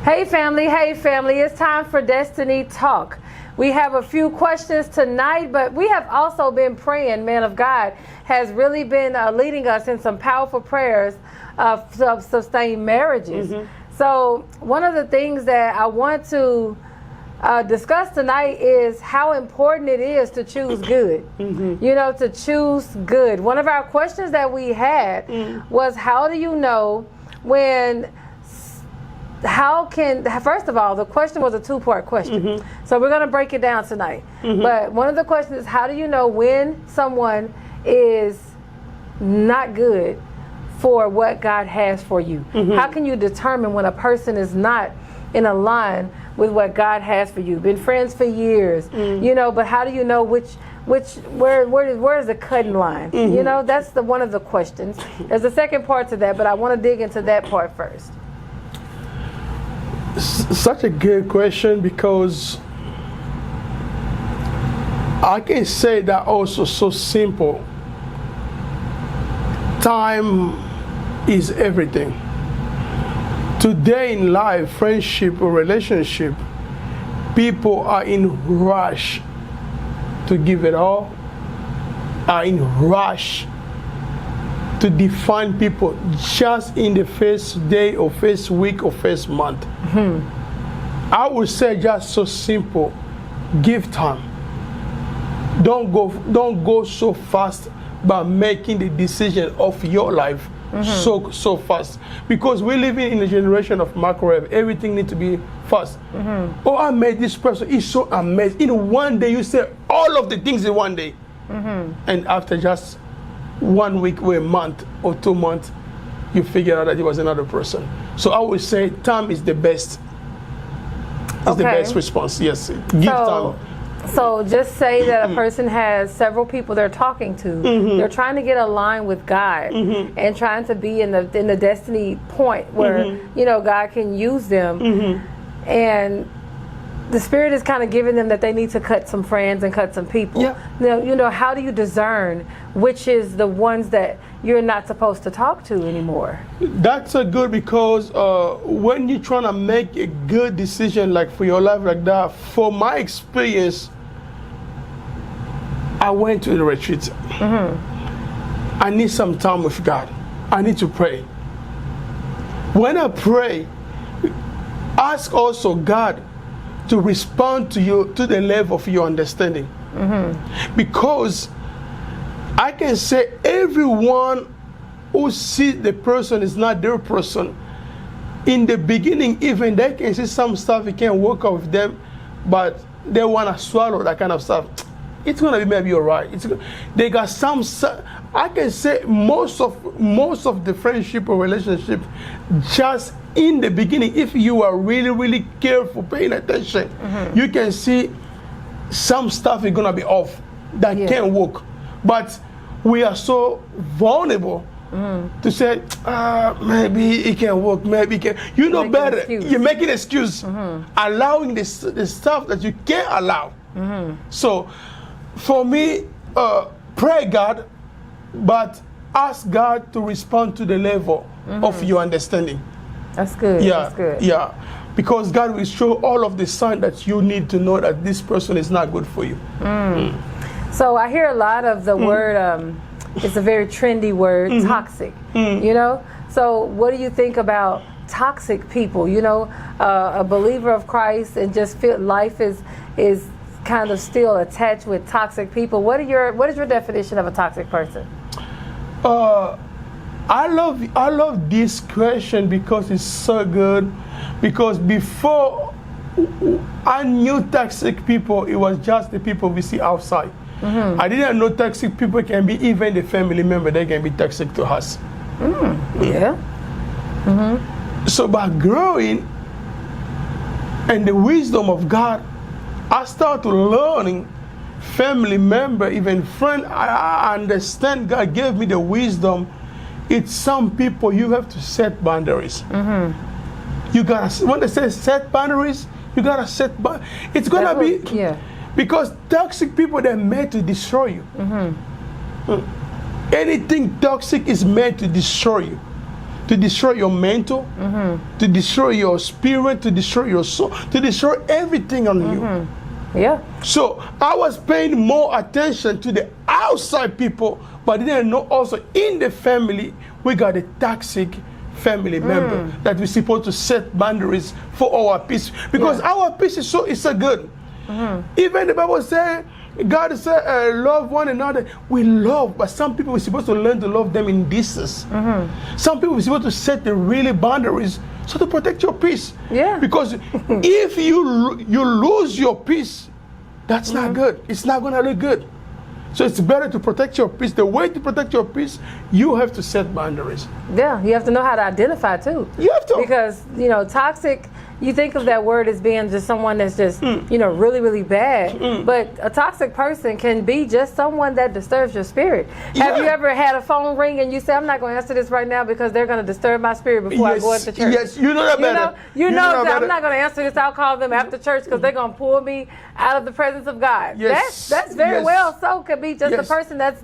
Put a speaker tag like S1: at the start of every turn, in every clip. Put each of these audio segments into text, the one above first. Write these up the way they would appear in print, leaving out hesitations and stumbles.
S1: Hey family, it's time for Destiny Talk. We have a few questions tonight, but we have also been praying. Man of God has really been leading us in some powerful prayers of sustained marriages. So one of the things that I want to discuss tonight is how important it is to choose good. You know, to choose good. One of our questions that we had was, how do you know when... first of all, the question was a two-part question. So we're going to break it down tonight. But one of the questions is, how do you know when someone is not good for what God has for you? How can you determine when a person is not in a line with what God has for you? Been friends for years, you know, but how do you know where is the cutting line? You know, that's one of the questions. There's a second part to that, but I want to dig into that part first.
S2: Such a good question, because I can say that also so simple. Time is everything. Today in life, friendship or relationship, people are in rush to give it all, are in rush to define people just in the first day or first week or first month. I would say just so simple, give time. Don't go so fast by making the decision of your life so fast, because we're living in a generation of microwave. Everything needs to be fast. Oh, I met this person, it's so amazing. In one day you say all of the things in one day, and after just 1 week or a month or 2 months, you figure out that it was another person. So I would say time is the best. Is the best response. Yes, give time.
S1: So just say that a person has several people they're talking to. They're trying to get aligned with God and trying to be in the destiny point where you know God can use them, and the Spirit is kind of giving them that they need to cut some friends and cut some people. You know, how do you discern which is the ones that you're not supposed to talk to anymore?
S2: That's a good, because when you're trying to make a good decision like for your life like that, for my experience, I went to the retreat. I need some time with God. I need to pray. When I pray, ask also God to respond to you to the level of your understanding. Because I can say everyone who sees the person is not their person. In the beginning, even they can see some stuff, you can't work out with them, but they want to swallow that kind of stuff. It's going to be maybe all right. They got some, I can say most of the friendship or relationship, just in the beginning, if you are really, really careful, paying attention, you can see some stuff is going to be off that can't work. But we are so vulnerable to say, maybe it can work, maybe it can. You know better. You make an excuse, allowing the stuff that you can't allow. So for me, pray God, but ask God to respond to the level of your understanding.
S1: That's good.
S2: Yeah,
S1: that's good.
S2: Yeah, because God will show all of the signs that you need to know that this person is not good for you.
S1: So I hear a lot of the word, it's a very trendy word, toxic, you know? So what do you think about toxic people? You know, a believer of Christ and just feel life is kind of still attached with toxic people. What is your definition of a toxic person?
S2: I love this question because it's so good. Because before I knew toxic people, it was just the people we see outside. I didn't know toxic people can be even the family member. They can be toxic to us. So by growing and the wisdom of God, I started learning family member, even friend. I understand God gave me the wisdom. It's some people you have to set boundaries. You gotta, when they say set boundaries, you gotta set. It's gonna be because toxic people, they're made to destroy you. Anything toxic is made to destroy you. to destroy your mental, to destroy your spirit, to destroy your soul, to destroy everything on you.
S1: Yeah.
S2: So I was paying more attention to the outside people, but didn't know also in the family we got a toxic family member that we're supposed to set boundaries for our peace, because our peace is so good. Even the Bible says, God said, love one another. We love, but some people we're supposed to learn to love them in distance. Some people we're supposed to set the really boundaries so to protect your peace.
S1: Yeah.
S2: Because if you lose your peace, that's not good. It's not going to look good. So it's better to protect your peace. The way to protect your peace, you have to set boundaries.
S1: Yeah, you have to know how to identify too.
S2: You have to.
S1: Because, toxic, you think of that word as being just someone that's just, really, really bad. But a toxic person can be just someone that disturbs your spirit. Have you ever had a phone ring and you say, I'm not going to answer this right now because they're going to disturb my spirit before I go into church?
S2: Yes, you know that better.
S1: You know that I'm not going to answer this. I'll call them after church because they're going to pull me out of the presence of God.
S2: Yes.
S1: That's very well so. Could be just a person that's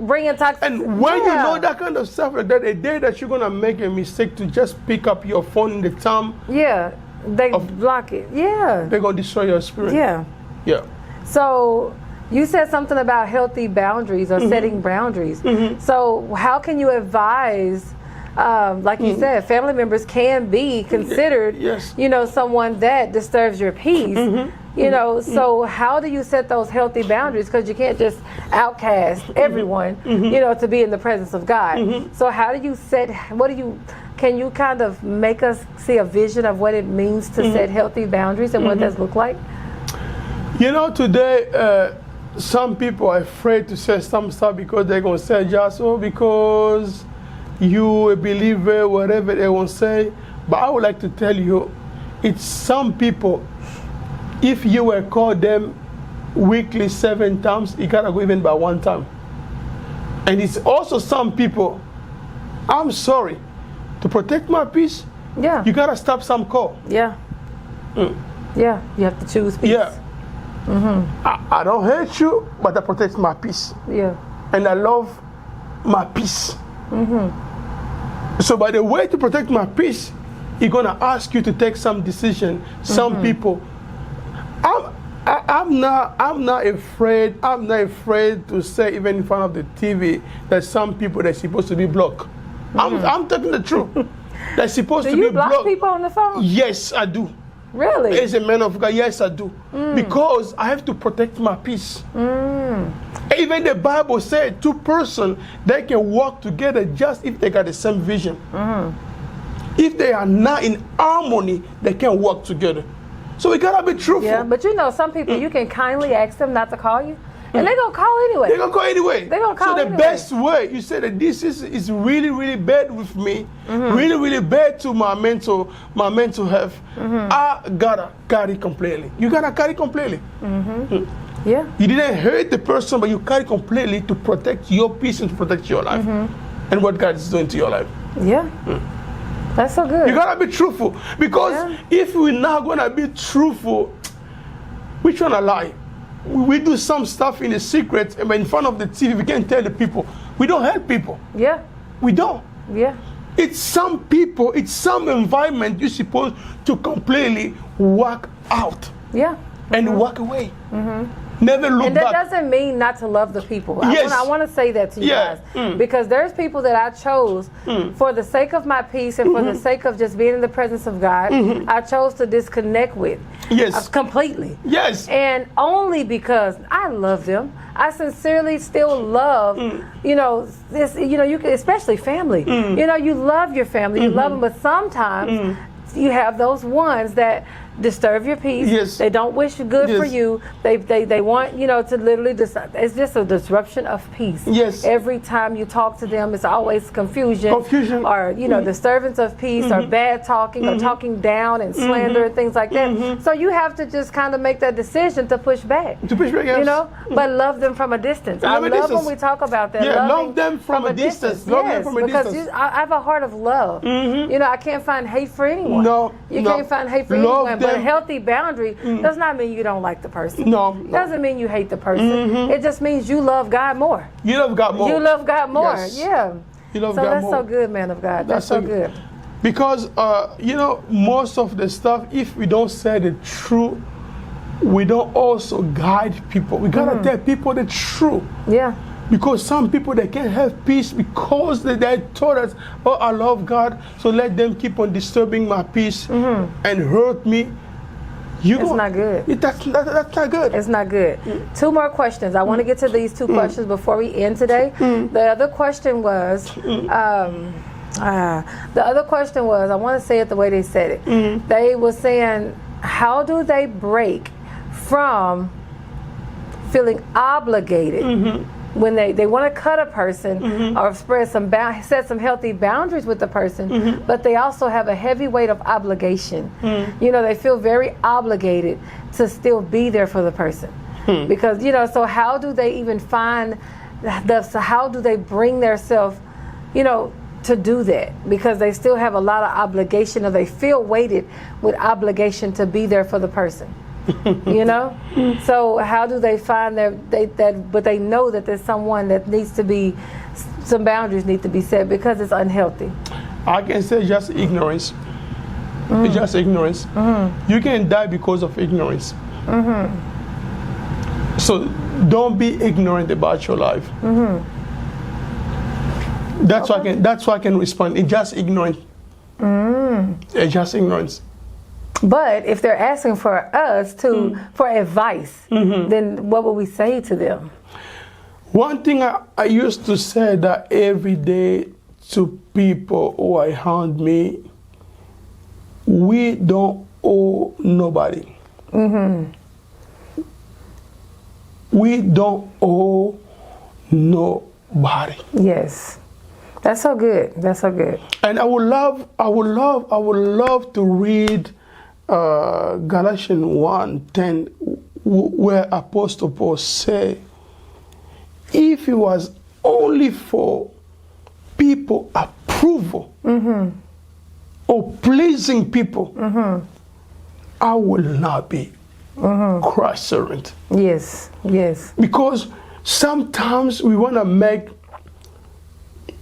S1: bringing toxic.
S2: And when you know that kind of stuff, like that, a day that you're going to make a mistake to just pick up your phone in the time,
S1: they block it. Yeah.
S2: They're going to destroy your spirit.
S1: Yeah.
S2: Yeah.
S1: So you said something about healthy boundaries or setting boundaries. So how can you advise, like you said, family members can be considered, someone that disturbs your peace. So how do you set those healthy boundaries? Because you can't just outcast everyone, to be in the presence of God. So how do you can you kind of make us see a vision of what it means to set healthy boundaries and what that look like?
S2: Today, some people are afraid to say some stuff because they're going to say, just because you a believer, whatever they want to say. But I would like to tell you, it's some people, if you were called them weekly 7 times, you gotta go even by 1 time. And it's also some people, I'm sorry, to protect my peace, you gotta stop some call.
S1: Yeah, you have to choose peace.
S2: I don't hate you, but I protect my peace. And I love my peace. So by the way to protect my peace, he's gonna ask you to take some decision. Some people, I'm not afraid. I'm not afraid to say even in front of the TV that some people they're supposed to be blocked. I'm telling the truth. They're supposed to be blocked.
S1: Do you block people on the phone?
S2: Yes, I do.
S1: Really?
S2: As a man of God, yes, I do. Because I have to protect my peace. Even the Bible said 2 persons, they can work together just if they got the same vision. If they are not in harmony, they can't work together. So we gotta be truthful.
S1: Yeah, but some people, you can kindly ask them not to call you, and they're gonna call anyway.
S2: They're gonna call anyway.
S1: They're gonna call
S2: So the
S1: anyway.
S2: best way, you say that this is really, really bad with me, really, really bad to my mental health. I gotta carry completely. You gotta carry completely.
S1: Yeah.
S2: You didn't hurt the person, but you carry completely to protect your peace and to protect your life and what God is doing to your life.
S1: Yeah. That's so good.
S2: You gotta be truthful, because if we're not gonna be truthful, we're trying to lie. We do some stuff in the secret, and in front of the TV, we can't tell the people. We don't help people.
S1: Yeah.
S2: We don't.
S1: Yeah.
S2: It's some people, it's some environment you're supposed to completely walk out.
S1: Yeah.
S2: And walk away. Never look
S1: and that
S2: back.
S1: doesn't mean not to love the people.
S2: Yes.
S1: I want to say that to you guys. Because there's people that I chose for the sake of my peace and for the sake of just being in the presence of God, I chose to disconnect with.
S2: Yes.
S1: Completely.
S2: Yes.
S1: And only because I love them. I sincerely still love, you can, especially family. You love your family, you love them, but sometimes you have those ones that disturb your peace.
S2: Yes.
S1: They don't wish good for you. They want, to literally it's just a disruption of peace.
S2: Yes.
S1: Every time you talk to them, it's always confusion. Or, disturbance of peace or bad talking or talking down and slander and things like that. So you have to just kind of make that decision to push back.
S2: To push back, yes.
S1: But love them from a distance. I love when we talk about that.
S2: Yeah, love them from a distance. Love them from a distance.
S1: Because I have a heart of love. I can't find hate for anyone.
S2: No.
S1: You can't find hate for anyone. But a healthy boundary does not mean you don't like the person.
S2: No.
S1: Doesn't mean you hate the person. It just means you love God more.
S2: You love God more.
S1: You love God more.
S2: Yes.
S1: Yeah.
S2: You love
S1: So
S2: God
S1: that's
S2: more.
S1: so good, man of God. That's so good.
S2: Because, most of the stuff, if we don't say the truth, we don't also guide people. We gotta tell people the truth.
S1: Yeah.
S2: Because some people, they can't have peace because they told us, oh, I love God, so let them keep on disturbing my peace and hurt me.
S1: It's not good.
S2: That's not good.
S1: It's not good. Two more questions. I want to get to these two questions before we end today. The other question was, I want to say it the way they said it. They were saying, how do they break from feeling obligated when they want to cut a person or set some healthy boundaries with the person, but they also have a heavy weight of obligation. They feel very obligated to still be there for the person. Because, so how do they even find how do they bring themselves, to do that? Because they still have a lot of obligation, or they feel weighted with obligation to be there for the person. So how do they find but they know that there's someone that needs to be, some boundaries need to be set because it's unhealthy?
S2: I can say just ignorance. It's just ignorance. You can die because of ignorance. So don't be ignorant about your life. That's why I can respond. It's just ignorance. It's just ignorance.
S1: But if they're asking for us for advice, then what would we say to them?
S2: One thing I used to say that every day to people who are around me, we don't owe nobody. We don't owe nobody.
S1: Yes. That's so good. That's so good.
S2: And I would love to read Galatians 1:10, where Apostle Paul say, if it was only for people approval or pleasing people, I will not be Christ's servant.
S1: Yes, yes.
S2: Because sometimes we want to make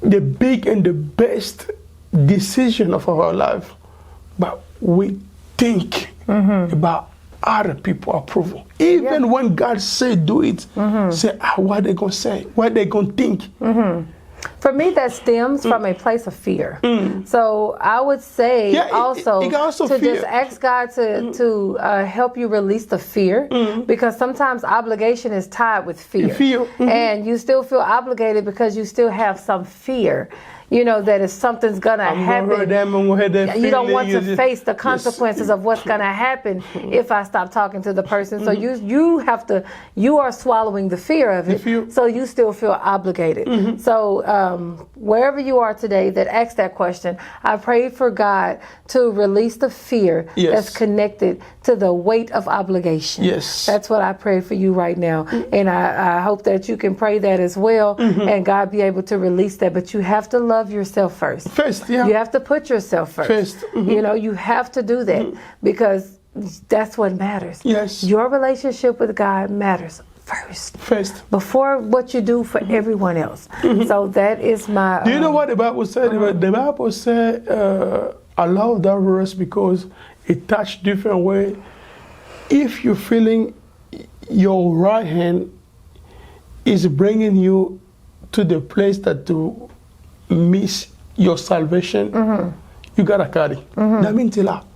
S2: the big and the best decision of our life, but we think about other people's approval. Even when God said do it, say, what they gonna say? What they gonna think?
S1: For me, that stems from a place of fear. So I would say just ask God to help you release the fear, because sometimes obligation is tied with fear. And you still feel obligated because you still have some fear. That if something's gonna happen, you don't want to face the consequences of what's gonna happen if I stop talking to the person. So you are swallowing the fear of it. So you still feel obligated. So wherever you are today that asked that question, I pray for God to release the fear that's connected to the weight of obligation. That's what I pray for you right now. And I hope that you can pray that as well, and God be able to release that. But you have to love yourself first. You have to put yourself first. You have to do that because that's what matters. Your relationship with God matters first before what you do for everyone else. So that is my
S2: do you know what the Bible said? The Bible said, I love that verse because it touched different way. If you're feeling your right hand is bringing you to the place that to miss your salvation, you gotta carry. That means a lot.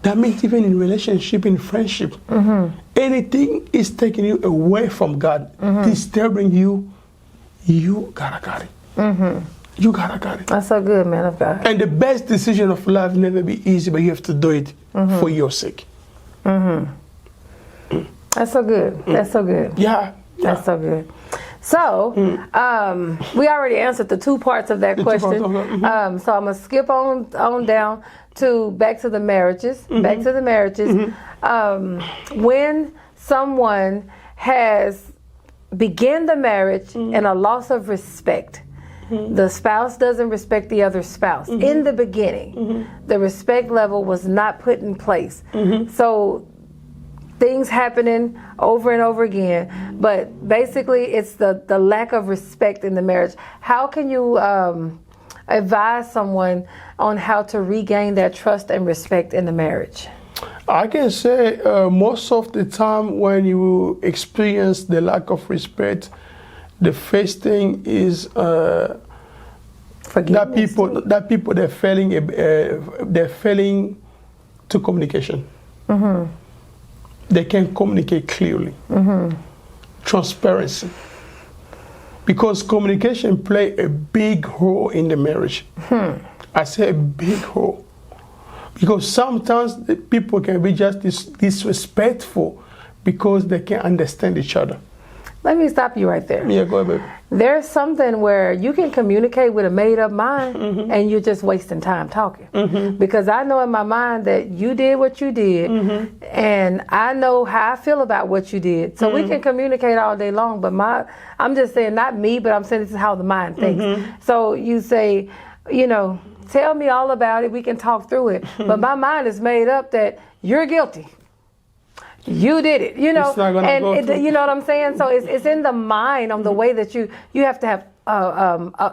S2: That means even in relationship, in friendship, anything is taking you away from God, disturbing you, you gotta carry. You gotta carry.
S1: That's so good, man of God.
S2: And the best decision of life never be easy, but you have to do it for your sake.
S1: That's so good. That's so good. That's so good. So, we already answered the two parts of that question. So I'm going to skip on down to back to the marriages. Back to the marriages. When someone has began the marriage and a loss of respect, the spouse doesn't respect the other spouse. In the beginning, the respect level was not put in place. So things happening over and over again. But basically, it's the lack of respect in the marriage. How can you advise someone on how to regain that trust and respect in the marriage?
S2: I can say most of the time when you experience the lack of respect, the first thing is that people they're failing to communication. Mm-hmm. They can't communicate clearly. Mm-hmm. Transparency. Because communication play a big role in the marriage. I say a big role. Because sometimes the people can be just disrespectful because they can't understand each other.
S1: Let me stop you right there.
S2: Yeah, go ahead, baby.
S1: There's something where you can communicate with a made-up mind, mm-hmm. and you're just wasting time talking. Mm-hmm. Because I know in my mind that you did what you did, mm-hmm. and I know how I feel about what you did. So mm-hmm. we can communicate all day long, but I'm just saying, not me, but I'm saying this is how the mind thinks. Mm-hmm. So you say, tell me all about it, we can talk through it. Mm-hmm. But my mind is made up that you're guilty. You did it,
S2: It's not gonna go through.
S1: You know what I'm saying? So it's in the mind on the way that you have to have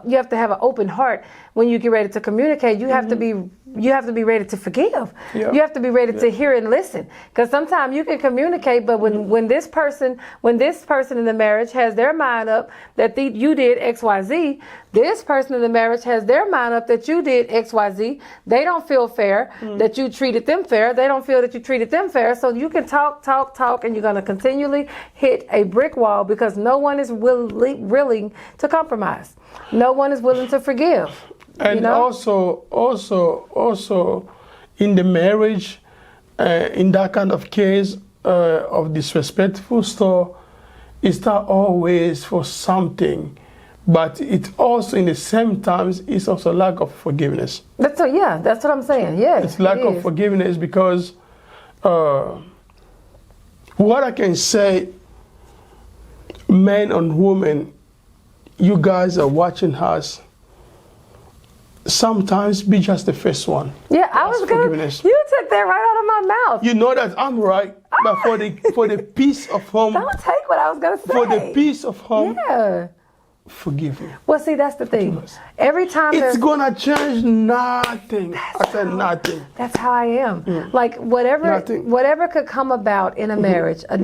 S1: you have to have an open heart when you get ready to communicate. You have mm-hmm. You have to be ready to forgive. Yeah. You have to be ready to hear and listen. Because sometimes you can communicate, but when this person in the marriage has their mind up that you did XYZ, this person in the marriage has their mind up that you did XYZ. They don't feel fair that you treated them fair. They don't feel that you treated them fair. So you can talk, and you're going to continually hit a brick wall because no one is willing to compromise. No one is willing to forgive.
S2: And also in the marriage, in that kind of case of disrespectful stuff, it's not always for something, but it also in the same times is also lack of forgiveness.
S1: That's what I'm saying. Yes,
S2: it's lack of forgiveness because what I can say, men and women, you guys are watching us. Sometimes be just the first one.
S1: Yeah, I was gonna. You took that right out of my mouth.
S2: You know that I'm right, but for the peace of home.
S1: Don't take what I was gonna say.
S2: For the peace of home.
S1: Yeah.
S2: Forgive me.
S1: Well, see, that's the thing. Every time
S2: it's gonna change nothing. I said nothing.
S1: That's how I am. Like whatever could come about in a marriage, a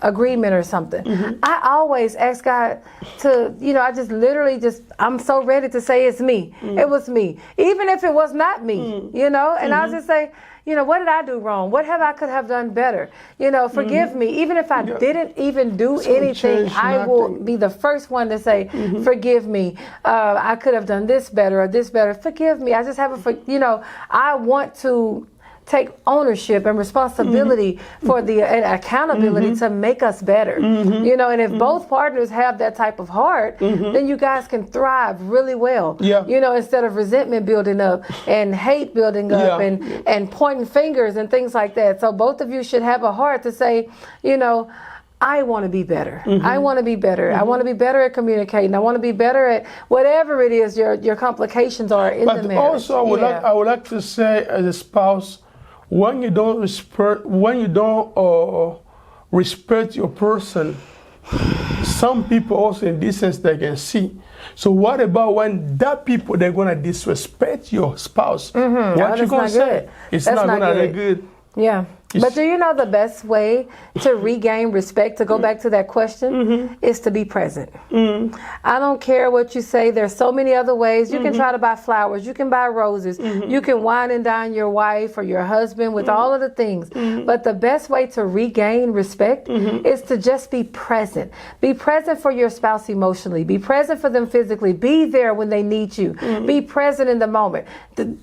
S1: agreement or something. I always ask God to, I just literally I'm so ready to say it's me. It was me, even if it was not me. And I'll just say, what did I do wrong? What could have done better? Forgive me. Even if I didn't even do anything, I will be the first one to say, forgive me. I could have done this better or this better. Forgive me. I just haven't, I want to take ownership and responsibility for and accountability to make us better. And if both partners have that type of heart, then you guys can thrive really well. Instead of resentment building up and hate building up and pointing fingers and things like that. So both of you should have a heart to say, I want to be better. I want to be better. I want to be better at communicating. I want to be better at whatever it is your complications are in the marriage.
S2: But also, I would like to say, as a spouse, when you don't respect your person, some people also in this sense they can see. So what about when that people they're gonna disrespect your spouse? What you gonna say? It's not gonna be good.
S1: Yeah. But do you know the best way to regain respect, to go back to that question, is to be present. I don't care what you say. There's so many other ways. You can try to buy flowers. You can buy roses. You can wine and dine your wife or your husband with all of the things. But the best way to regain respect is to just be present. Be present for your spouse emotionally. Be present for them physically. Be there when they need you. Be present in the moment.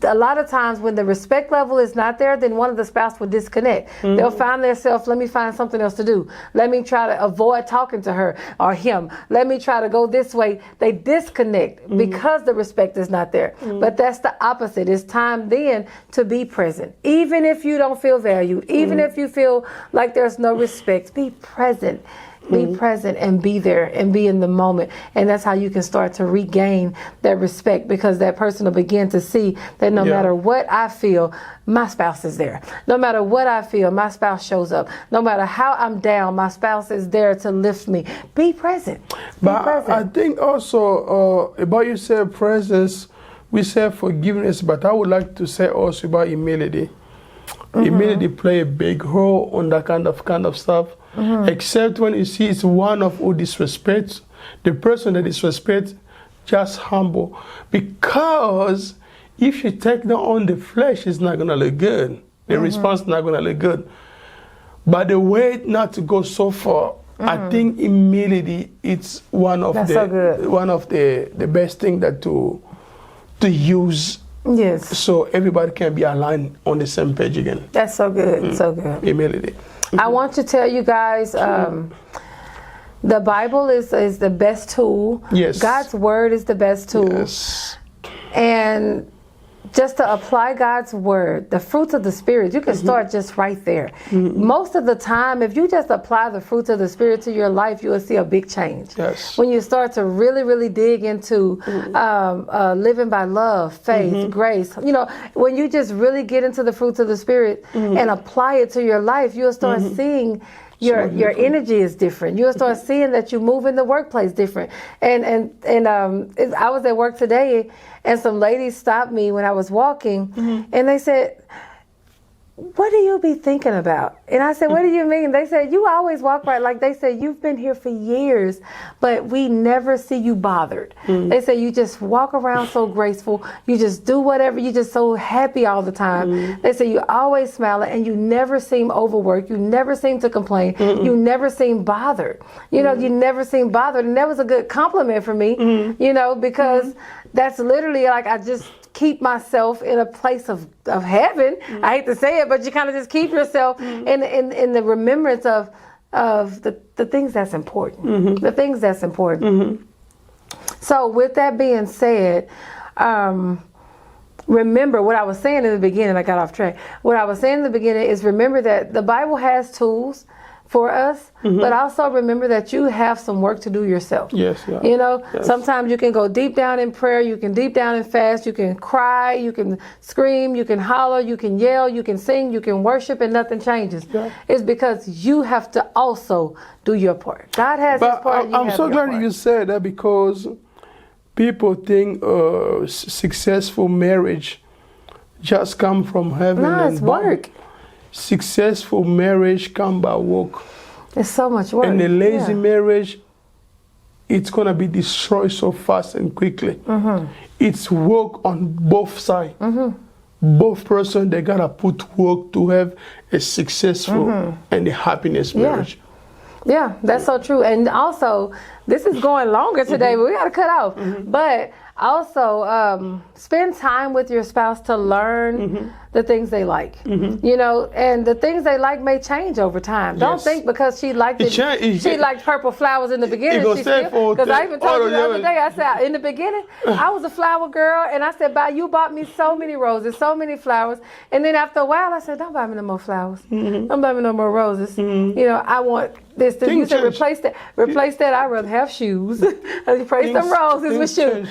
S1: A lot of times when the respect level is not there, then one of the spouse will disconnect. They'll find themselves, let me find something else to do. Let me try to avoid talking to her or him. Let me try to go this way. They disconnect because the respect is not there. But that's the opposite. It's time then to be present. Even if you don't feel valued, even if you feel like there's no respect, be present. Be present and be there and be in the moment. And that's how you can start to regain that respect, because that person will begin to see that no matter what I feel, my spouse is there. No matter what I feel, my spouse shows up. No matter how I'm down, my spouse is there to lift me. Be present.
S2: But I think also about you said presence, we said forgiveness, but I would like to say also about humility. Humility play a big role on that kind of stuff. Except when you see it's one of who disrespects, the person that disrespects, just humble. Because if you take that on the flesh, it's not gonna look good. The response is not gonna look good. But the way not to go so far, I think humility it's one of the best thing that to use.
S1: Yes.
S2: So everybody can be aligned on the same page again.
S1: That's so good. So good.
S2: Humility.
S1: I want to tell you guys, the Bible is the best tool.
S2: Yes.
S1: God's word is the best tool.
S2: Yes.
S1: And just to apply God's word, the fruits of the Spirit, you can start just right there. Most of the time, if you just apply the fruits of the Spirit to your life, you will see a big change.
S2: Yes.
S1: When you start to really, really dig into living by love, faith, grace, when you just really get into the fruits of the Spirit and apply it to your life, you'll start seeing your energy is different. You'll start seeing that you move in the workplace different. And I was at work today, and some ladies stopped me when I was walking, and they said, "What do you be thinking about?" And I said, "What do you mean?" They said, "You always walk right." Like they said, "You've been here for years, but we never see you bothered." They say, "You just walk around so graceful. You just do whatever. You just so happy all the time." They say, "You always smiling, and you never seem overworked. You never seem to complain. You never seem bothered. You never seem bothered." And that was a good compliment for me, because that's literally like I just keep myself in a place of heaven. I hate to say it, but you kind of just keep yourself in the remembrance of the things that's important. The things that's important. So with that being said, remember what I was saying in the beginning. I got off track. What I was saying in the beginning is remember that the Bible has tools for us, but also remember that you have some work to do yourself.
S2: Yes, yeah.
S1: Sometimes you can go deep down in prayer, you can deep down in fast, you can cry, you can scream, you can holler, you can yell, you can sing, you can worship, and nothing changes. Yeah. It's because you have to also do your part. God has his part.
S2: I'm so glad you said that, because people think successful marriage just come from heaven.
S1: No, it's work.
S2: Successful marriage come by work.
S1: It's so much work.
S2: And a lazy marriage, it's gonna be destroyed so fast and quickly. It's work on both sides. Both person, they gotta put work to have a successful and a happiness marriage.
S1: Yeah, that's so true. And also, this is going longer today, but we gotta cut off. But also, spend time with your spouse to learn the things they like. And the things they like may change over time. Don't think because she liked she liked purple flowers in the beginning. Because I even told you the other day, I said, in the beginning, I was a flower girl, and I said, you bought me so many roses, so many flowers. And then after a while, I said, don't buy me no more flowers. Don't buy me no more roses. I want this. You said, replace that. I'd rather have shoes. Replace some roses with shoes.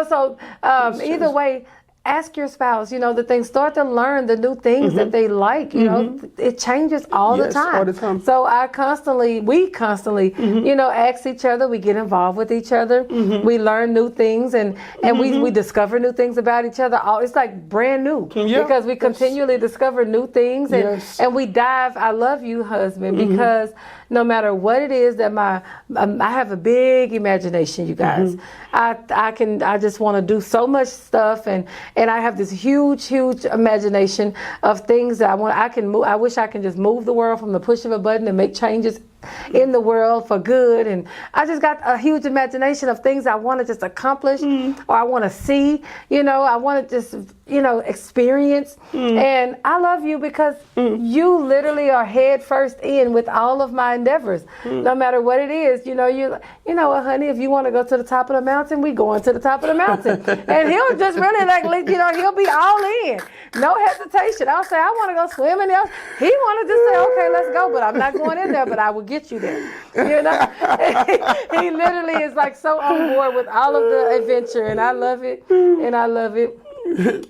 S1: So either way, ask your spouse, the things, start to learn the new things that they like, it changes all the time. So we constantly, ask each other, we get involved with each other, we learn new things, and we discover new things about each other. It's like brand new, because we continually discover new things, and we dive. I love you, husband, because no matter what it is that I have a big imagination, you guys. I just want to do so much stuff, and I have this huge imagination of things that I can move. I wish I can just move the world from the push of a button and make changes in the world for good. And I just got a huge imagination of things I want to just accomplish, or I want to see, I want to just, experience. And I love you because you literally are head first in with all of my endeavors, no matter what it is. What, honey, if you want to go to the top of the mountain, we going to the top of the mountain. And he'll just really he'll be all in, no hesitation. I'll say, I want to go swimming. He want to just say, okay, let's go, but I'm not going in there, but I will get you there. You know, he literally is like so on board with all of the adventure, and I love it, and I love it.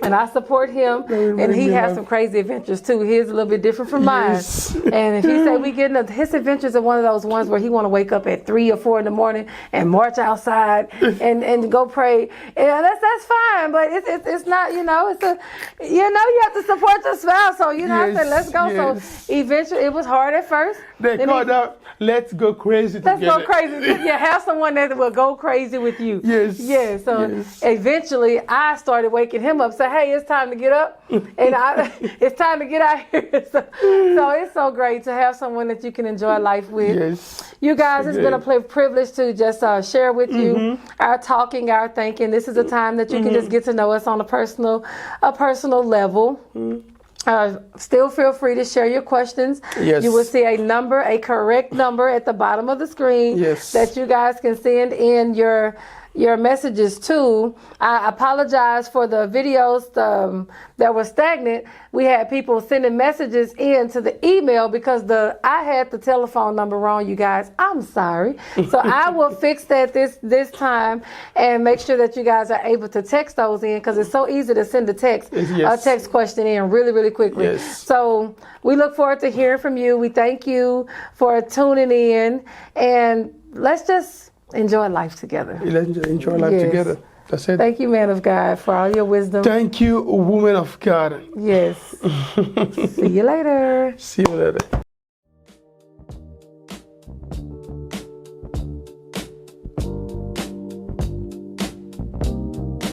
S1: And I support him, and he has some crazy adventures too. His a little bit different from mine.
S2: Yes.
S1: And if he said we getting his adventures are one of those ones where he want to wake up at 3 or 4 in the morning and march outside and go pray. And that's fine, but it's not, you know, it's a, you know, you have to support your spouse. So you know, I said let's go.
S2: Yes.
S1: So eventually it was hard at first.
S2: They call that let's go crazy
S1: Let's
S2: together.
S1: go crazy. Yeah, have someone that will go crazy with you.
S2: Yes.
S1: Yeah. So
S2: Yes.
S1: eventually, I started waking him up. Say, hey, it's time to get up, and it's time to get out here. So it's so great to have someone that you can enjoy life with.
S2: Yes.
S1: You guys, it's been a
S2: Good.
S1: privilege to just share with you our talking, our thinking. This is a time that you can just get to know us on a personal level. Still feel free to share your questions.
S2: Yes.
S1: You will see a correct number at the bottom of the screen
S2: Yes.
S1: that you guys can send in your messages to. I apologize for the videos that were stagnant. We had people sending messages in to the email because I had the telephone number wrong, you guys. I'm sorry. So I will fix that this time and make sure that you guys are able to text those in, because it's so easy to send a text question in really, really quickly.
S2: Yes.
S1: So we look forward to hearing from you. We thank you for tuning in, and let's just enjoy life together.
S2: Let's enjoy life
S1: Yes.
S2: together. That's it.
S1: Thank you, man of God, for all your wisdom.
S2: Thank you, woman of God.
S1: Yes. See you later.
S2: See you later.